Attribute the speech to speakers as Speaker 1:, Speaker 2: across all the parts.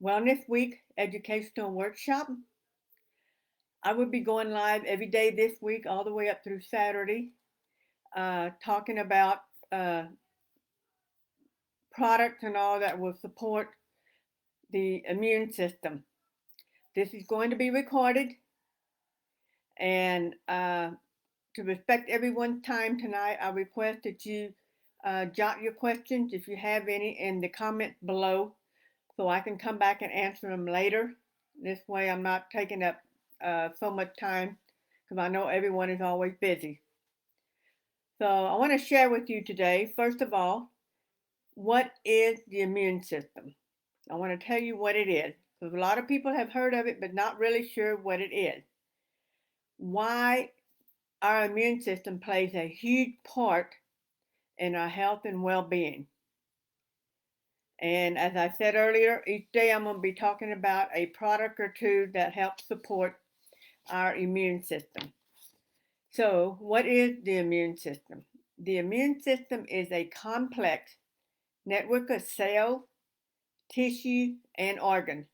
Speaker 1: Wellness Week educational workshop. I will be going live every day this week, all the way up through Saturday, talking about uh, products and all that will support the immune system. This is going to be recorded, and to respect everyone's time tonight, I request that you jot your questions, if you have any, in the comments below so I can come back and answer them later. This way I'm not taking up so much time because I know everyone is always busy. So I want to share with you today, first of all, what is the immune system? I want to tell you what it is because a lot of people have heard of it but not really sure what it is. Why our immune system plays a huge part in our health and well-being. And as I said earlier, each day I'm going to be talking about a product or two that helps support our immune system. So, what is the immune system? The immune system is a complex network of cells, tissue, and organs.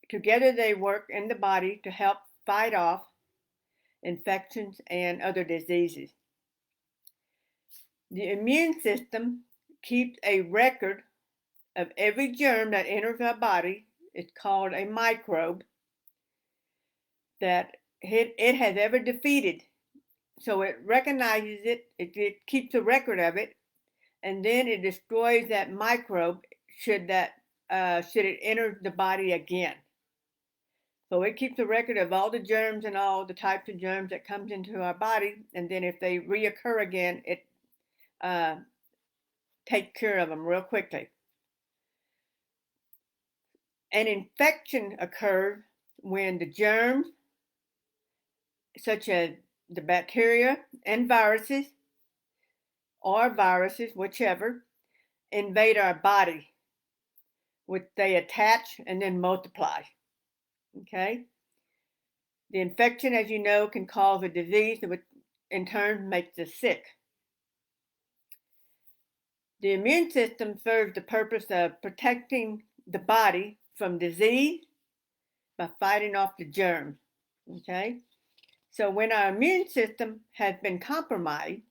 Speaker 1: Together they work in the body to help fight off infections and other diseases. The immune system keeps a record of every germ that enters our body. It's called a microbe that it has ever defeated. So it recognizes it keeps a record of it, and then it destroys that microbe should it enter the body again. So it keeps a record of all the germs and all the types of germs that comes into our body, and then if they reoccur again, it takes care of them real quickly. An infection occurs when the germs, such as the bacteria and viruses, or viruses, whichever, invade our body, which they attach and then multiply. Okay? The infection, as you know, can cause a disease, which in turn makes us sick. The immune system serves the purpose of protecting the body from disease by fighting off the germs. Okay? So when our immune system has been compromised,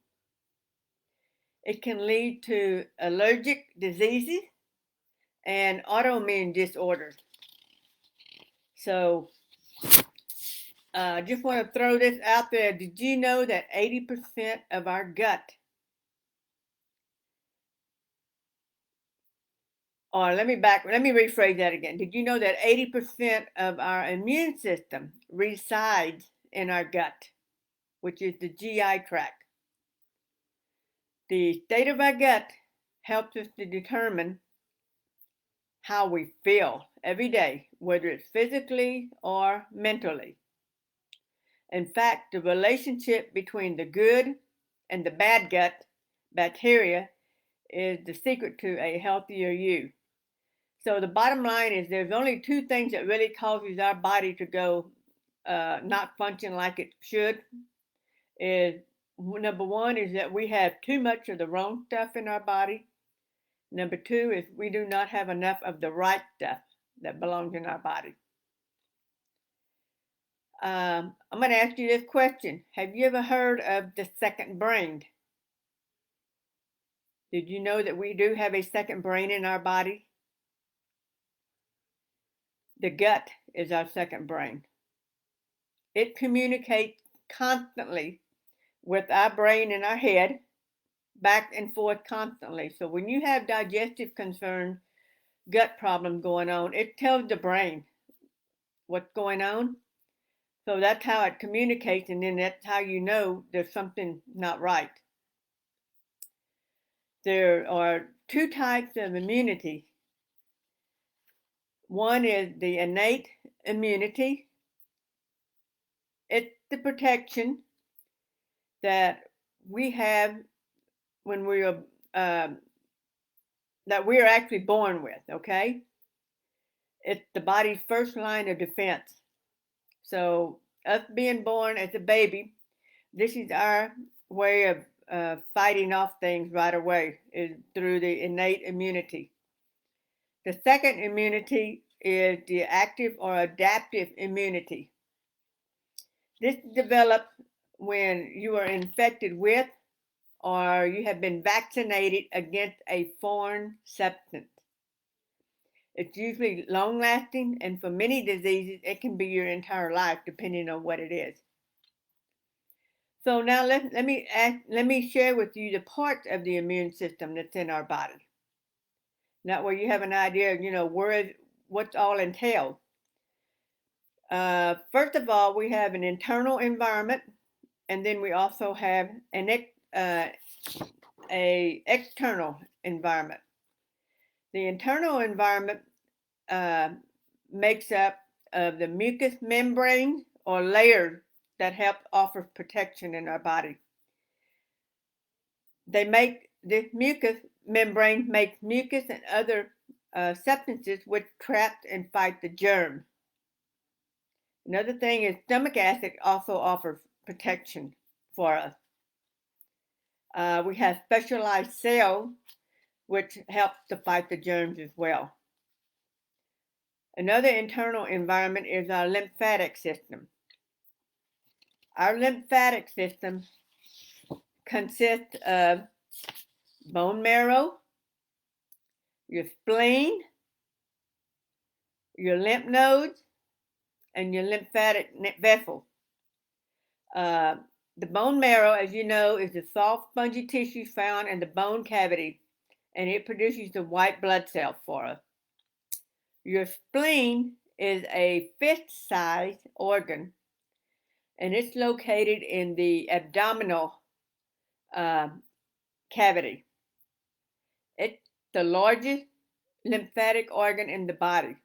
Speaker 1: it can lead to allergic diseases and autoimmune disorders. So I just want to throw this out there. Did you know that 80% of our gut, or let me rephrase that again. Did you know that 80% of our immune system resides in our gut, which is the GI tract? The state of our gut helps us to determine how we feel every day, whether it's physically or mentally. In fact, the relationship between the good and the bad gut bacteria is the secret to a healthier you. So the bottom line is there's only two things that really causes our body to go not function like it should. Is number one is that we have too much of the wrong stuff in our body. Number two is we do not have enough of the right stuff that belongs in our body. I'm going to ask you this question. Have you ever heard of the second brain? Did you know that we do have a second brain in our body? The gut is our second brain. It communicates constantly with our brain and our head, back and forth constantly. So when you have digestive concerns, gut problems going on, it tells the brain what's going on. So that's how it communicates, and then that's how you know there's something not right. There are two types of immunity. One is the innate immunity. It's the protection that we have when we are that we are actually born with. Okay, it's the body's first line of defense. So us being born as a baby, this is our way of fighting off things right away, is through the innate immunity. The second immunity is the active or adaptive immunity. This develops when you are infected with or you have been vaccinated against a foreign substance. It's usually long lasting, and for many diseases, it can be your entire life, depending on what it is. So now let me share with you the parts of the immune system that's in our body. That way you have an idea of, what's all entailed. First of all, we have an internal environment, and then we also have a external environment. The internal environment makes up of the mucous membrane or layers that help offer protection in our body. This mucous membrane makes mucus and other substances which trap and fight the germs. Another thing is stomach acid also offers protection for us. We have specialized cells which help to fight the germs as well. Another internal environment is our lymphatic system. Our lymphatic system consists of bone marrow, your spleen, your lymph nodes, and your lymphatic vessels. The bone marrow, as you know, is the soft, spongy tissue found in the bone cavity, and it produces the white blood cell for us. Your spleen is a fist-sized organ, and it's located in the abdominal cavity. It's the largest lymphatic organ in the body,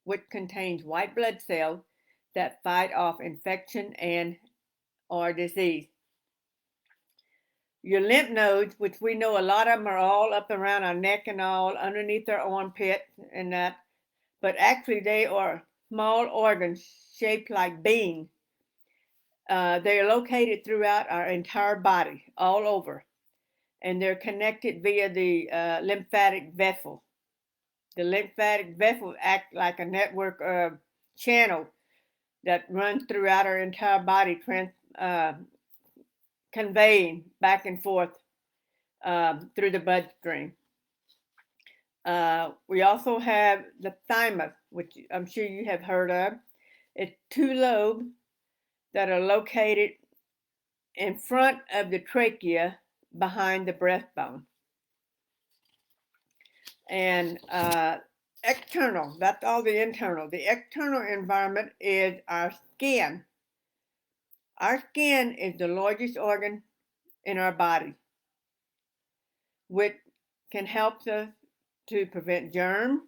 Speaker 1: which contains white blood cells that fight off infection and or disease. Your lymph nodes, which we know a lot of them are all up around our neck and all underneath our armpit and that, but actually they are small organs shaped like beans. They are located throughout our entire body, all over, and they're connected via the lymphatic vessel. The lymphatic vessels act like a network channel that runs throughout our entire body, conveying back and forth through the bloodstream. We also have the thymus, which I'm sure you have heard of. It's two lobes that are located in front of the trachea behind the breastbone. And external, that's all the internal. The external environment is our skin. Our skin is the largest organ in our body, which can help us to prevent germs,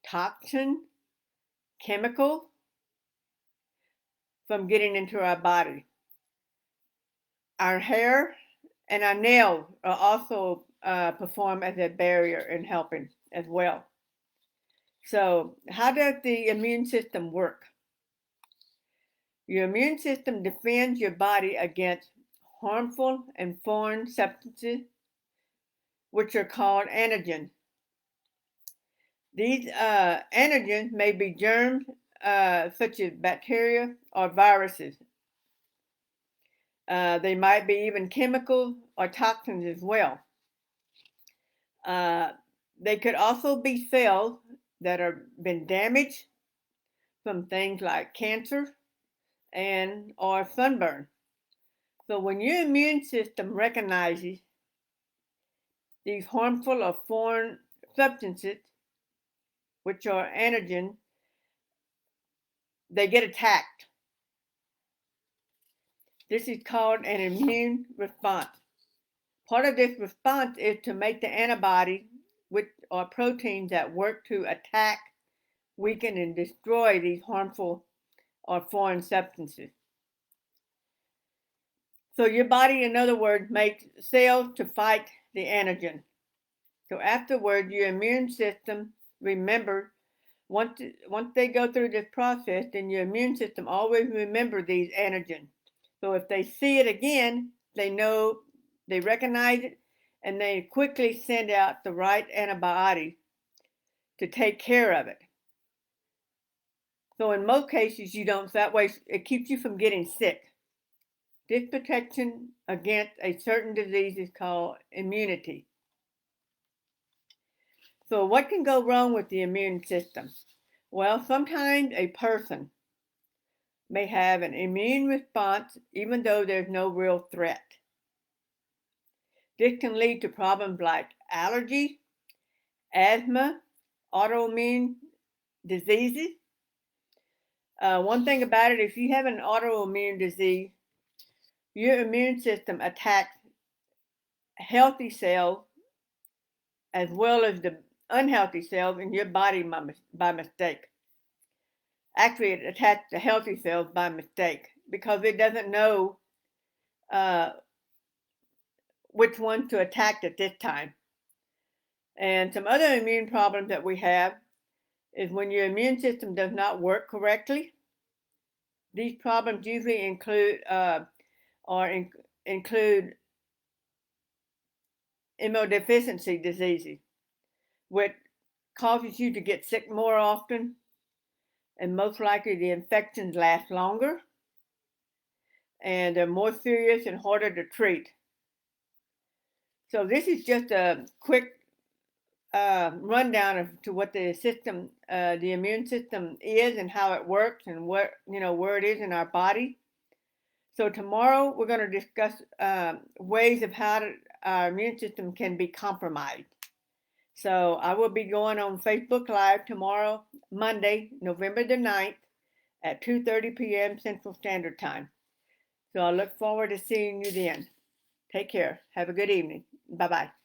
Speaker 1: toxins, chemicals from getting into our body. Our hair and our nails are also perform as a barrier in helping as well. So how does the immune system work? Your immune system defends your body against harmful and foreign substances, which are called antigens. These antigens may be germs such as bacteria or viruses. They might be even chemicals or toxins as well. They could also be cells that have been damaged from things like cancer and or sunburn. So when your immune system recognizes these harmful or foreign substances, which are antigens, they get attacked. This is called an immune response. Part of this response is to make the antibodies, which are proteins that work to attack, weaken, and destroy these harmful or foreign substances. So your body, in other words, makes cells to fight the antigen. So afterwards, your immune system remembers, once they go through this process, then your immune system always remembers these antigens. So if they see it again, they know, they recognize it, and they quickly send out the right antibody to take care of it. So in most cases you don't, so that way it keeps you from getting sick. This protection against a certain disease is called immunity. So what can go wrong with the immune system? Well, sometimes a person may have an immune response even though there's no real threat. This can lead to problems like allergy, asthma, autoimmune diseases. One thing about it, if you have an autoimmune disease, your immune system attacks healthy cells as well as the unhealthy cells in your body by mistake. Actually, it attacks the healthy cells by mistake because it doesn't know uh, which one to attack at this time. And some other immune problems that we have is when your immune system does not work correctly. These problems usually include immunodeficiency diseases, which causes you to get sick more often, and most likely the infections last longer, and they're more serious and harder to treat. So this is just a quick rundown to what the immune system is and how it works and where it is in our body. So tomorrow we're going to discuss ways of how our immune system can be compromised. So I will be going on Facebook Live tomorrow, Monday, November the 9th at 2:30 p.m. Central Standard Time. So I look forward to seeing you then. Take care. Have a good evening. Bye-bye.